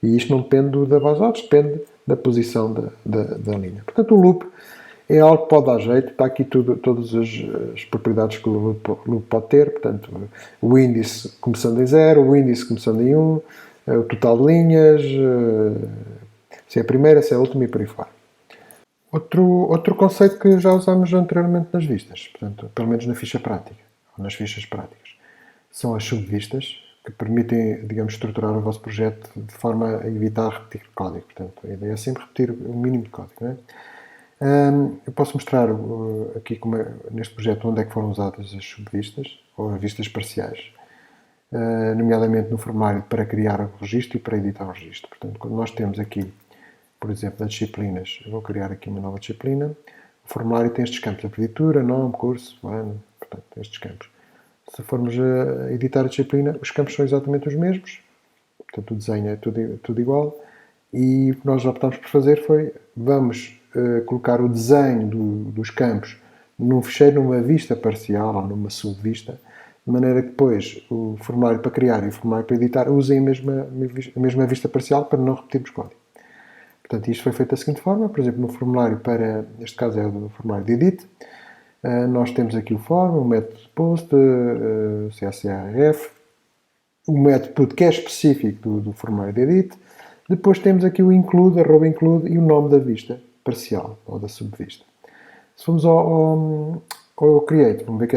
E isto não depende da base de dados, depende da posição da linha. Portanto, o loop é algo que pode dar jeito. Está aqui todas as propriedades que o loop pode ter. Portanto, o índice começando em 0, o índice começando em 1, o total de linhas, se é a primeira, se é a última e por aí fora. Outro conceito que já usámos anteriormente nas vistas, portanto, pelo menos na ficha prática, ou nas fichas práticas, são as subvistas, que permitem, digamos, estruturar o vosso projeto de forma a evitar repetir código. Portanto, a ideia é sempre repetir o mínimo de código. Não é? Eu posso mostrar aqui, neste projeto, onde é que foram usadas as subvistas, ou as vistas parciais, nomeadamente no formulário para criar o registro e para editar o registro. Portanto, quando nós temos aqui por exemplo, nas disciplinas, eu vou criar aqui uma nova disciplina. O formulário tem estes campos: aptidura, nome, curso, ano, portanto, estes campos. Se formos a editar a disciplina, os campos são exatamente os mesmos, portanto, o desenho é tudo igual. E o que nós optámos por fazer foi, vamos colocar o desenho dos campos num fecheiro, numa vista parcial ou numa subvista, de maneira que depois o formulário para criar e o formulário para editar usem a mesma vista parcial para não repetirmos código. Portanto, isto foi feito da seguinte forma: por exemplo, no formulário neste caso é o formulário de edit, nós temos aqui o form, o método post, CSRF, o método put que é específico do formulário de edit. Depois temos aqui o include, @include e o nome da vista parcial ou da subvista. Se formos ao create, vamos ver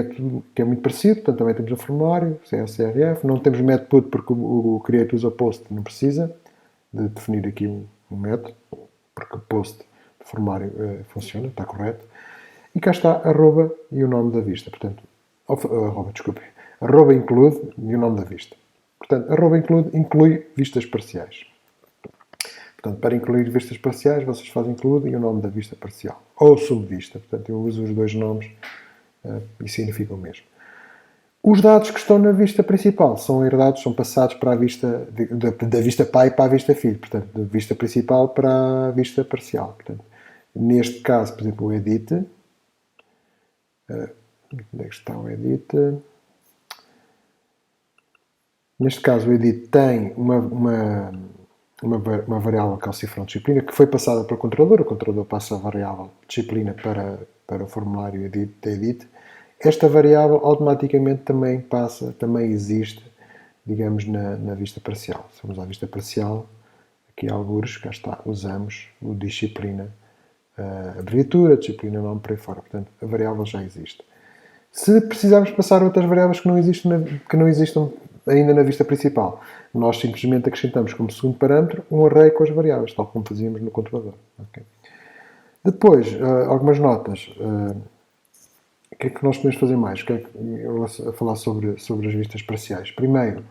que é muito parecido. Portanto, também temos o formulário, CSRF. Não temos o método put porque o create usa o post, não precisa de definir aqui um método, porque o post do formulário funciona, está correto. E cá está arroba e o nome da vista. Portanto, arroba include e o nome da vista. Portanto, arroba inclui vistas parciais. Portanto, para incluir vistas parciais, vocês fazem include e o nome da vista parcial. Ou subvista. Portanto, eu uso os dois nomes e significam o mesmo. Os dados que estão na vista principal são herdados, são passados para a vista, da vista pai para a vista filho. Portanto, da vista principal para a vista parcial. Portanto, neste caso, por exemplo, o edit. Onde é que está o edit? Neste caso, o edit tem uma variável que é o cifrão de disciplina, que foi passada para o controlador passa a variável disciplina para o formulário de edit. Esta variável automaticamente também existe, digamos, na vista parcial. Se formos à vista parcial, aqui algures, cá está, usamos o disciplina, abreviatura, disciplina, nome, por aí fora. Portanto, a variável já existe. Se precisarmos passar outras variáveis que não existam ainda na vista principal, nós simplesmente acrescentamos como segundo parâmetro um array com as variáveis, tal como fazíamos no controlador. Okay? Depois, algumas notas. O que é que nós podemos fazer mais? Eu vou falar sobre as vistas parciais. Primeiro,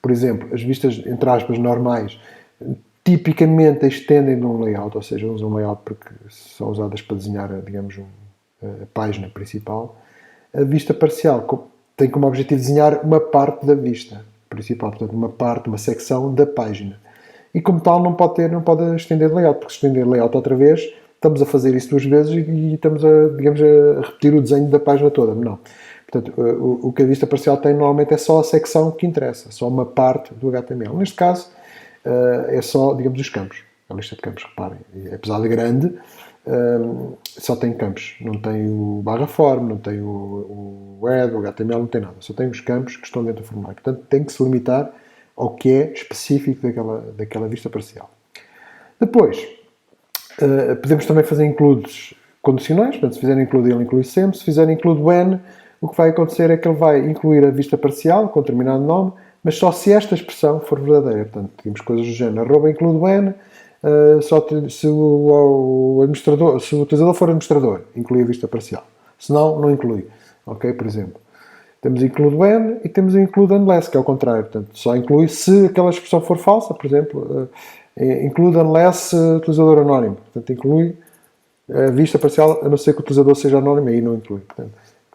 por exemplo, as vistas, entre aspas, normais, tipicamente extendem de um layout, ou seja, usam um layout porque são usadas para desenhar, digamos, a página principal. A vista parcial tem como objetivo desenhar uma parte da vista principal, portanto, uma secção da página. E como tal, não pode estender de layout, porque se estender de layout outra vez, estamos a fazer isso duas vezes e estamos a repetir o desenho da página toda. Não. Portanto, o que a vista parcial tem normalmente é só a secção que interessa, só uma parte do HTML. Neste caso, é só, digamos, os campos. A lista de campos, reparem, apesar de grande, só tem campos. Não tem o barra form, não tem o head, o HTML, não tem nada. Só tem os campos que estão dentro do formulário. Portanto, tem que se limitar ao que é específico daquela vista parcial. Depois, podemos também fazer includes condicionais. Portanto, se fizerem include, ele inclui sempre. Se fizerem include when, o que vai acontecer é que ele vai incluir a vista parcial com determinado nome, mas só se esta expressão for verdadeira. Portanto, temos coisas do género @include when, se o utilizador for administrador, inclui a vista parcial. Se não, não inclui. Ok? Por exemplo, temos include when e temos include unless, que é o contrário. Portanto, só inclui se aquela expressão for falsa. Por exemplo, include unless utilizador anónimo. Portanto, inclui a vista parcial, a não ser que o utilizador seja anónimo, aí não inclui. Portanto,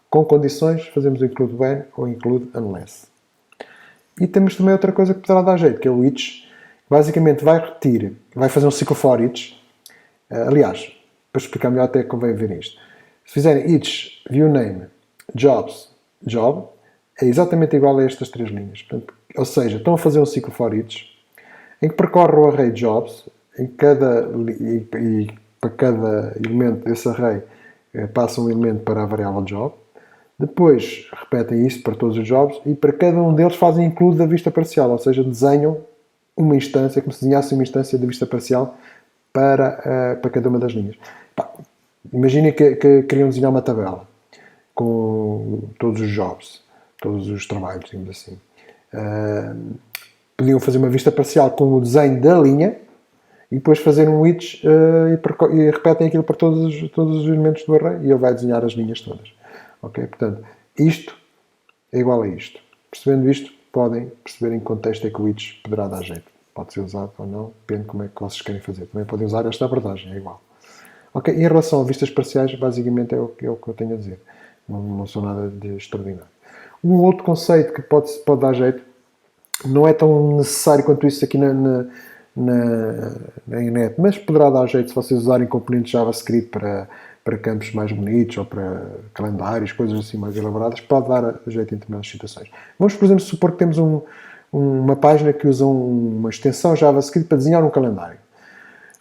com condições, fazemos include when ou include unless. E temos também outra coisa que poderá dar jeito, que é o each. Basicamente vai fazer um ciclo for each. Aliás, para explicar melhor até convém ver isto. Se fizerem each, view name, jobs, job, é exatamente igual a estas três linhas. Portanto, ou seja, estão a fazer um ciclo for each, em que percorre o array jobs, e para cada elemento desse array passa um elemento para a variável job. Depois repetem isto para todos os jobs e para cada um deles fazem include da vista parcial, ou seja, desenham uma instância, como se desenhasse uma instância de vista parcial para cada uma das linhas. Imaginem que queriam desenhar uma tabela com todos os jobs, todos os trabalhos, digamos assim. Podiam fazer uma vista parcial com o desenho da linha e depois fazer um each e repetem aquilo para todos os elementos do array e ele vai desenhar as linhas todas. Ok? Portanto, isto é igual a isto. Percebendo isto, podem perceber em que contexto é que o each poderá dar jeito. pode ser usado ou não, depende de como é que vocês querem fazer. Também podem usar esta abordagem, é igual. Ok, em relação a vistas parciais, basicamente é o que eu tenho a dizer. Não sou nada de extraordinário. Um outro conceito que pode dar jeito, não é tão necessário quanto isso aqui na net, mas poderá dar jeito se vocês usarem componentes JavaScript para campos mais bonitos ou para calendários, coisas assim mais elaboradas, pode dar jeito em determinadas situações. Vamos, por exemplo, supor que temos uma página que usa uma extensão JavaScript para desenhar um calendário.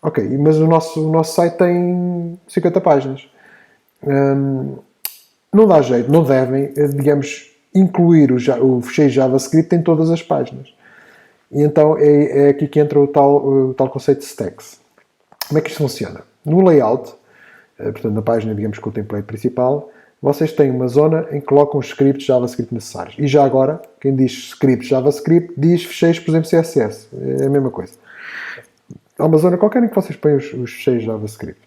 Ok, mas o nosso site tem 50 páginas. Não dá jeito, não devem, digamos, incluir o fecheiro JavaScript em todas as páginas. E então é aqui que entra o tal conceito de stacks. Como é que isto funciona? No layout, portanto na página, digamos, com o template principal, vocês têm uma zona em que colocam os scripts JavaScript necessários. E já agora, quem diz scripts JavaScript, diz fecheiros, por exemplo, CSS. É a mesma coisa. Há uma zona qualquer em que vocês põem os fecheiros JavaScript.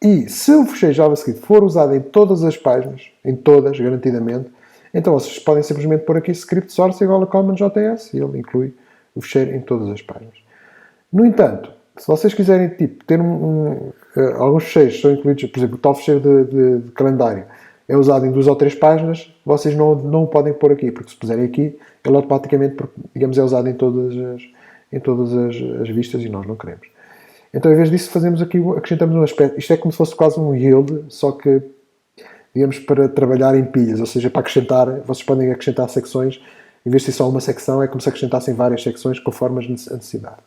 E se o fecheiro JavaScript for usado em todas as páginas, em todas, garantidamente, então vocês podem simplesmente pôr aqui script source igual a common.js e ele inclui o fecheiro em todas as páginas. No entanto, se vocês quiserem ter alguns fecheiros são incluídos, por exemplo, o tal fecheiro de calendário é usado em 2 ou 3 páginas, vocês não o podem pôr aqui, porque se puserem aqui, ele automaticamente, digamos, é usado em todas as vistas e nós não queremos. Então, em vez disso, acrescentamos um aspecto. Isto é como se fosse quase um yield, só que, digamos, para trabalhar em pilhas, ou seja, para acrescentar, vocês podem acrescentar secções, em vez de ser só uma secção, é como se acrescentassem várias secções conforme a necessidade.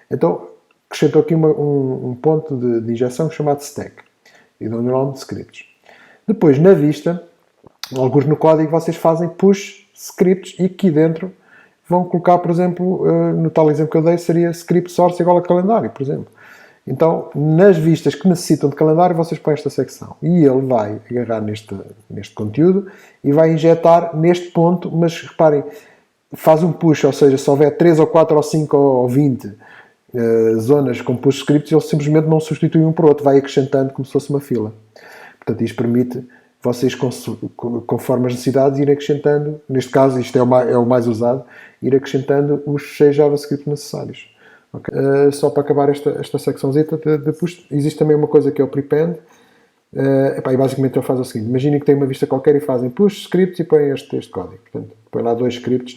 Então, acrescentou aqui um ponto de injeção chamado stack, e dão o nome de scripts. Depois, na vista, alguns no código, vocês fazem push scripts e aqui dentro vão colocar, por exemplo, no tal exemplo que eu dei, seria script source igual a calendário, por exemplo. Então, nas vistas que necessitam de calendário, vocês põem esta secção. E ele vai agarrar neste conteúdo e vai injetar neste ponto, mas reparem, faz um push, ou seja, se houver 3 ou 4 ou 5 ou 20 zonas com push scripts, ele simplesmente não substitui um por outro, vai acrescentando como se fosse uma fila. Portanto, isto permite vocês, conforme as necessidades, ir acrescentando, neste caso, isto é o mais usado, ir acrescentando os fecheiros JavaScript necessários. Okay. Só para acabar esta secçãozita, depois existe também uma coisa que é o prepend, e basicamente ele faz o seguinte: imaginem que tem uma vista qualquer e fazem push scripts e põem este código. Portanto, põem lá 2 scripts,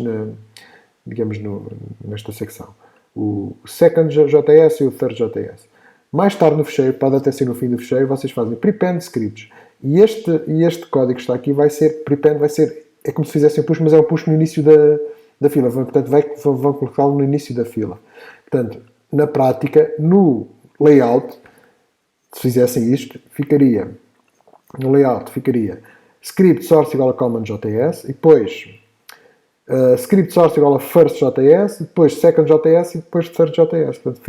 nesta secção. O second JS e o third JS. Mais tarde no fecheiro, pode até ser no fim do fecheiro, vocês fazem prepend scripts. E este código que está aqui vai ser prepend, é como se fizessem push, mas é um push no início da fila. Portanto, vão colocá-lo no início da fila. Portanto, na prática, no layout, se fizessem isto, no layout ficaria script source igual a common.js e depois script source igual a first.js, depois second.js e depois third.js. Portanto,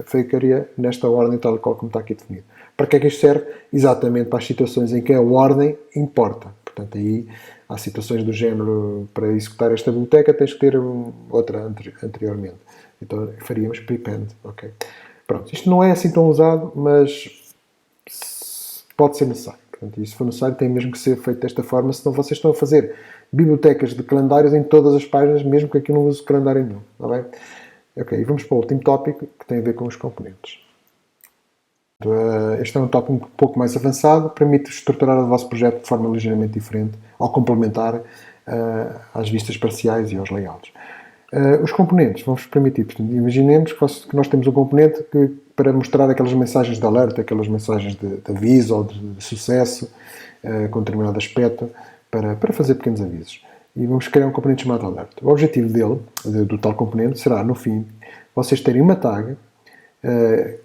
ficaria nesta ordem tal qual como está aqui definido. Para que é que isto serve? Exatamente para as situações em que a ordem importa. Portanto, aí há situações do género, para executar esta biblioteca tens que ter outra anteriormente. Então faríamos prepend. Okay. Pronto, isto não é assim tão usado, mas pode ser necessário. Portanto, e se for necessário, tem mesmo que ser feito desta forma, senão vocês estão a fazer bibliotecas de calendários em todas as páginas, mesmo que aqui não use calendário nenhum. Está bem? Ok, e vamos para o último tópico, que tem a ver com os componentes. Este é um tópico um pouco mais avançado, permite estruturar o vosso projeto de forma ligeiramente diferente, ao complementar às vistas parciais e aos layouts. Os componentes vão-vos permitir, portanto, imaginemos que nós temos um componente para mostrar aquelas mensagens de alerta, aquelas mensagens de aviso ou de sucesso com determinado aspecto, para fazer pequenos avisos. E vamos criar um componente chamado alerta. O objetivo do tal componente será, no fim, vocês terem uma tag,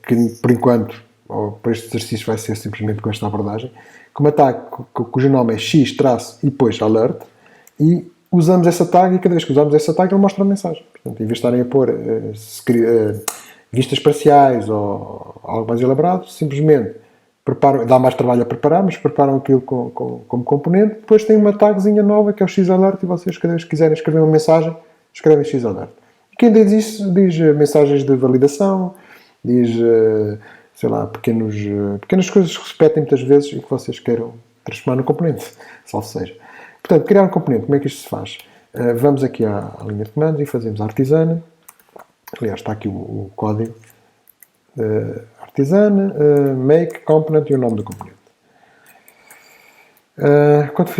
que por enquanto, ou para este exercício vai ser simplesmente com esta abordagem, com uma tag cujo nome é x- e depois alert, e usamos essa tag e cada vez que usamos essa tag ele mostra a mensagem. Portanto, em vez de estarem a pôr vistas parciais ou algo mais elaborado, simplesmente dá mais trabalho a preparar, mas preparam aquilo como componente. Depois tem uma tagzinha nova que é o x-alert e vocês cada vez que quiserem escrever uma mensagem, escrevem x-alert. E quem diz isso diz mensagens de validação, diz, sei lá, pequenas coisas que se repetem muitas vezes e que vocês queiram transformar no componente, salvo seja. Portanto, criar um componente, como é que isto se faz? Vamos aqui à linha de comandos e fazemos artisana Aliás, está aqui o código. Artisan, make, component e o nome do componente.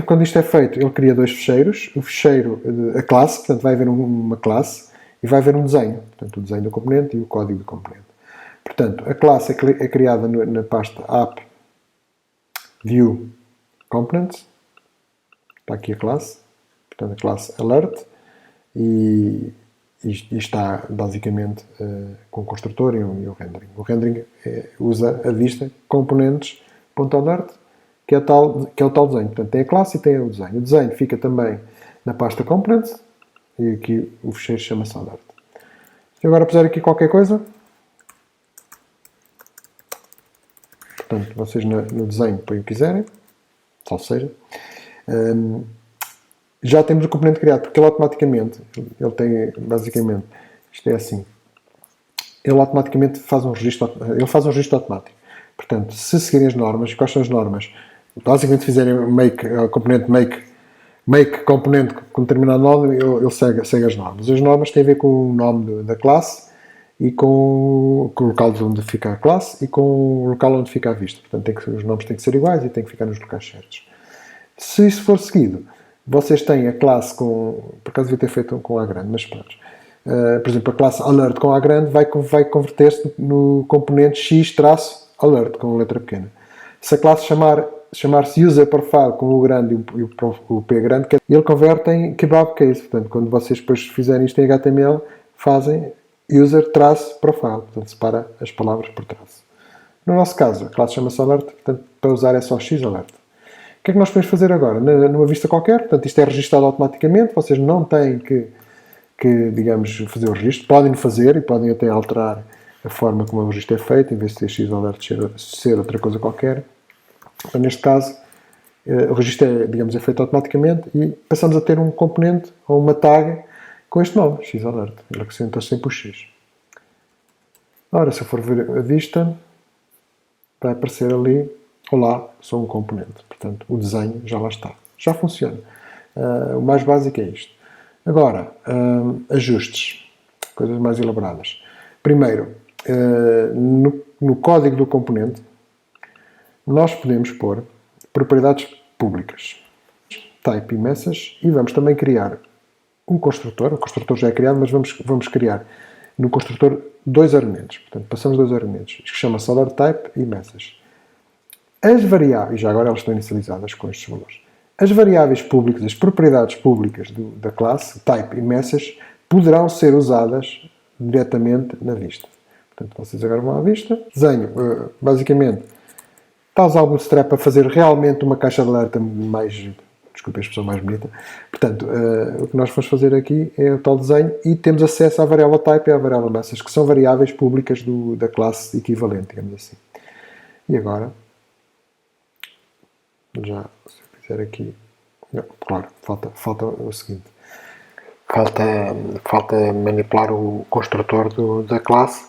Quando isto é feito, ele cria dois ficheiros. O ficheiro, a classe, portanto vai haver uma classe e vai haver um desenho. Portanto, o desenho do componente e o código do componente. Portanto, a classe é criada na pasta app view components. Está aqui a classe. Portanto, a classe alert. E está basicamente com o construtor e o rendering. O rendering usa a vista componentes.alert, que é o tal desenho. Portanto, tem a classe e tem o desenho. O desenho fica também na pasta components e aqui o ficheiro chama-se alert. Se eu agora puser aqui qualquer coisa, portanto, vocês no desenho põem o que quiserem, ou seja, já temos o componente criado, porque ele automaticamente, ele tem, basicamente, isto é assim, ele automaticamente faz um registro automático. Portanto, se seguirem as normas, quais são as normas? Basicamente, se fizerem componente make componente com determinado nome, ele segue as normas. As normas têm a ver com o nome da classe e com o local onde fica a classe e com o local onde fica a vista. Portanto, os nomes têm que ser iguais e têm que ficar nos locais certos. Se isso for seguido, vocês têm a classe com... Por acaso devia ter feito com A grande, mas pronto. Por exemplo, a classe alert com A grande vai converter-se no componente x-alert com letra pequena. Se a classe chamar-se user profile com o grande e o P grande, ele converte em kebab case. Portanto, quando vocês depois fizerem isto em HTML, fazem user-profile. Portanto, separa as palavras por traço. No nosso caso, a classe chama-se alert, portanto, para usar é só x-alert. O que é que nós podemos fazer agora? Numa vista qualquer, portanto, isto é registado automaticamente, vocês não têm que digamos, fazer o registro. Podem fazer e podem até alterar a forma como o registro é feito, em vez de ser x-alert ser outra coisa qualquer. Então, neste caso, o registro é feito automaticamente e passamos a ter um componente ou uma tag com este nome, x-alert. Ele acrescenta sempre o x. Ora, se eu for ver a vista, vai aparecer ali, olá, sou um componente. Portanto, o desenho já lá está. Já funciona. O mais básico é isto. Agora, ajustes. Coisas mais elaboradas. Primeiro, no código do componente, nós podemos pôr propriedades públicas. Type e message. E vamos também criar um construtor. O construtor já é criado, mas vamos criar no construtor dois argumentos. Portanto, passamos dois argumentos. Isto que chama-se alert type e message. As variáveis, já agora elas estão inicializadas com estes valores. As variáveis públicas, as propriedades públicas da classe, type e message, poderão ser usadas diretamente na vista. Portanto, vocês agora vão à vista. Desenho, basicamente, está a usar o Bootstrap para fazer realmente uma caixa de alerta mais, desculpe a expressão, mais bonita. Portanto, o que nós vamos fazer aqui é o tal desenho e temos acesso à variável type e à variável message, que são variáveis públicas da classe equivalente, digamos assim. E agora, já, se eu fizer aqui, não, claro, falta o seguinte. Falta manipular o construtor da classe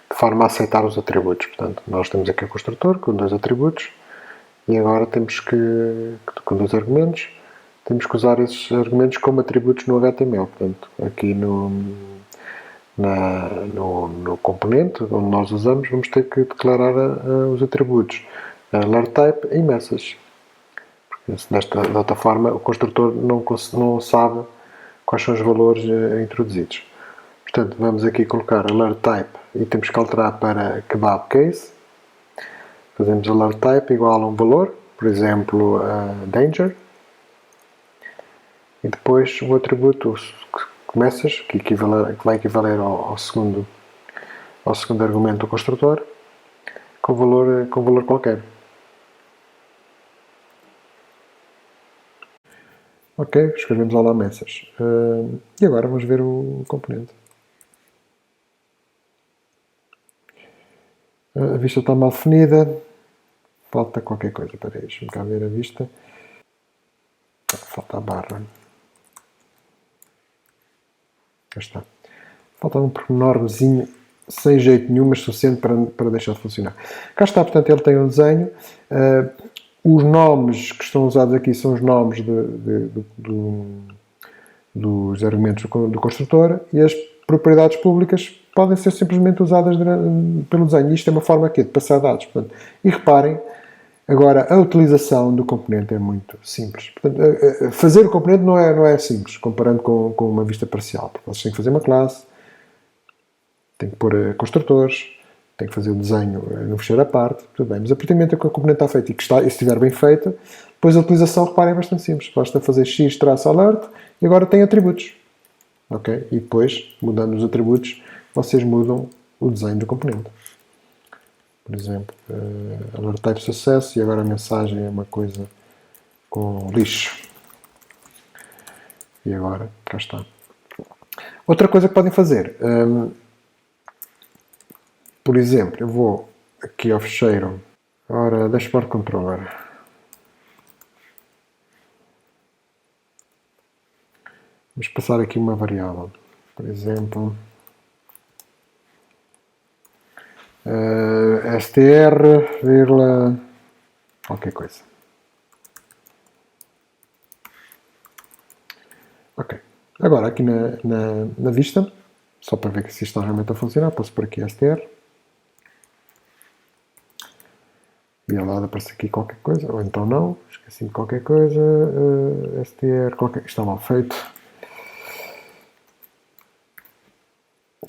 de forma a aceitar os atributos. Portanto, nós temos aqui o construtor com dois atributos e agora temos com dois argumentos, temos que usar esses argumentos como atributos no HTML. Portanto, aqui no componente onde nós usamos, vamos ter que declarar os atributos alert type e message. De outra forma, o construtor não sabe quais são os valores introduzidos. Portanto, vamos aqui colocar alert type e temos que alterar para kebab case. Fazemos alert type igual a um valor, por exemplo, danger. E depois o atributo message, que vai equivaler ao segundo argumento do construtor, com valor qualquer. Ok, escrevemos lá message. E agora vamos ver o componente. A vista está mal definida. Falta qualquer coisa. Espera aí, deixa-me cá ver a vista. Falta a barra. Cá está. Falta um pormenorzinho sem jeito nenhum, mas suficiente para deixar de funcionar. Cá está, portanto, ele tem um desenho. Os nomes que estão usados aqui são os nomes dos argumentos do construtor e as propriedades públicas podem ser simplesmente usadas pelo desenho. Isto é uma forma aqui de passar dados. Portanto, e reparem, agora, a utilização do componente é muito simples. Portanto, fazer o componente não é simples, comparando com uma vista parcial. Porque vocês têm que fazer uma classe, têm que pôr construtores, têm que fazer o desenho no fecheiro à parte, tudo bem. Mas a partir do momento em que o componente está feito e se estiver bem feita, depois a utilização, reparem, é bastante simples. Basta fazer x-alert e agora tem atributos. Ok? E depois, mudando os atributos, vocês mudam o desenho do componente. Por exemplo, alert type sucesso e agora a mensagem é uma coisa com lixo. E agora, cá está. Outra coisa que podem fazer, por exemplo, eu vou aqui ao fecheiro, ora, dashboard controller. Vamos passar aqui uma variável, por exemplo, str, vírgula, qualquer coisa. Ok. Agora, aqui na vista, só para ver que se isto está realmente a funcionar, posso pôr aqui str. E ao lado aparece aqui qualquer coisa, ou então não, esqueci de qualquer coisa, str, está mal feito.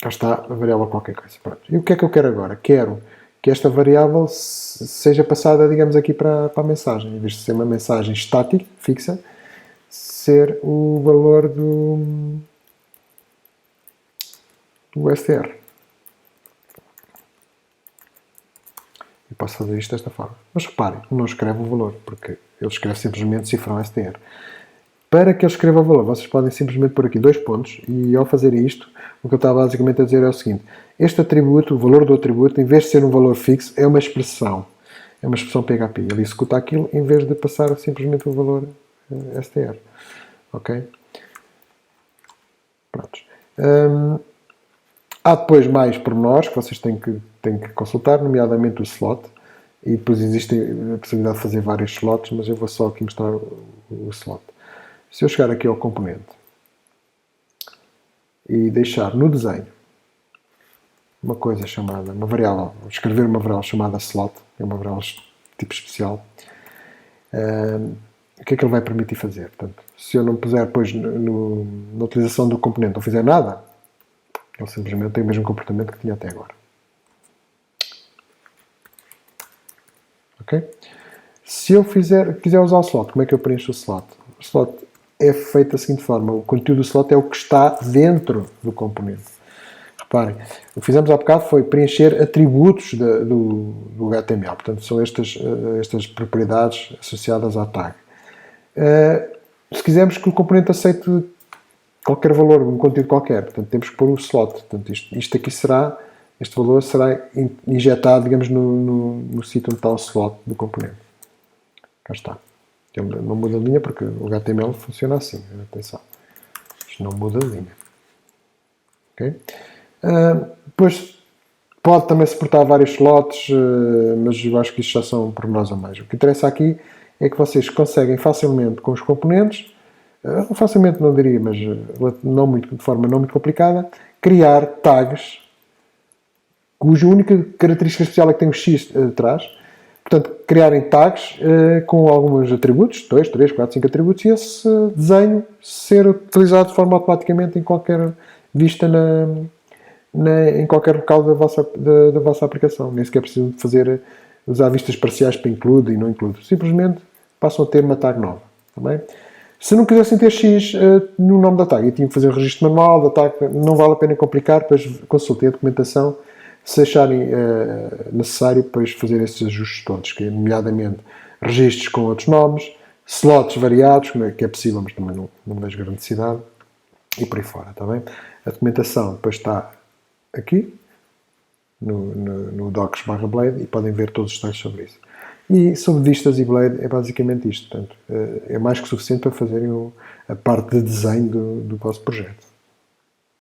Cá está a variável qualquer coisa. Pronto. E o que é que eu quero agora? Quero que esta variável seja passada, digamos, aqui para a mensagem. Em vez de ser uma mensagem estática, fixa, ser o valor do str. E posso fazer isto desta forma. Mas reparem, não escreve o valor, porque ele escreve simplesmente cifrão str. Para que ele escreva o valor, vocês podem simplesmente pôr aqui 2 pontos e ao fazer isto, o que eu estava basicamente a dizer é o seguinte: este atributo, o valor do atributo, em vez de ser um valor fixo, é uma expressão PHP. Ele executa aquilo em vez de passar simplesmente o valor str. Ok? Pronto. Há depois mais pormenores que vocês têm que consultar, nomeadamente o slot. E depois existe a possibilidade de fazer vários slots, mas eu vou só aqui mostrar o slot. Se eu chegar aqui ao componente e deixar no desenho uma coisa chamada, uma variável, escrever uma variável chamada slot, é uma variável tipo especial, o que é que ele vai permitir fazer? Portanto, se eu não puser depois na utilização do componente, não fizer nada, ele simplesmente tem o mesmo comportamento que tinha até agora. Ok? Se eu quiser usar o slot, como é que eu preencho o slot? O slot é feito da seguinte forma: o conteúdo do slot é o que está dentro do componente. Reparem, o que fizemos há bocado foi preencher atributos do HTML. Portanto, são estas propriedades associadas à tag. Se quisermos que o componente aceite qualquer valor, um conteúdo qualquer, portanto, temos que pôr o slot. Portanto, este valor será injetado, digamos, no sítio onde está o slot do componente. Cá está. Ele não muda de linha porque o HTML funciona assim. Atenção. Isto não muda de linha. Ok? Depois pode também suportar vários slots, mas eu acho que isto já são pormenores a mais. O que interessa aqui é que vocês conseguem facilmente com os componentes, facilmente não diria, mas de forma não muito complicada, criar tags cuja única característica especial é que tem um X atrás. Portanto, criarem tags com alguns atributos, 2, 3, 4, 5 atributos, e esse desenho ser utilizado de forma automaticamente em qualquer vista em qualquer local da vossa aplicação. Nem sequer precisam de usar vistas parciais para include e não include. Simplesmente passam a ter uma tag nova. Tá bem? Se não quisessem ter X no nome da tag e tinham que fazer um registro manual da tag, não vale a pena complicar, depois consultem a documentação se acharem necessário depois fazer esses ajustes todos, que é nomeadamente registros com outros nomes, slots variados, que é possível, mas também não vejo grande necessidade, e por aí fora, está bem? A documentação depois está aqui, no docs/blade, e podem ver todos os detalhes sobre isso. E sobre vistas e blade é basicamente isto, portanto, é mais que suficiente para fazerem a parte de desenho do vosso projeto.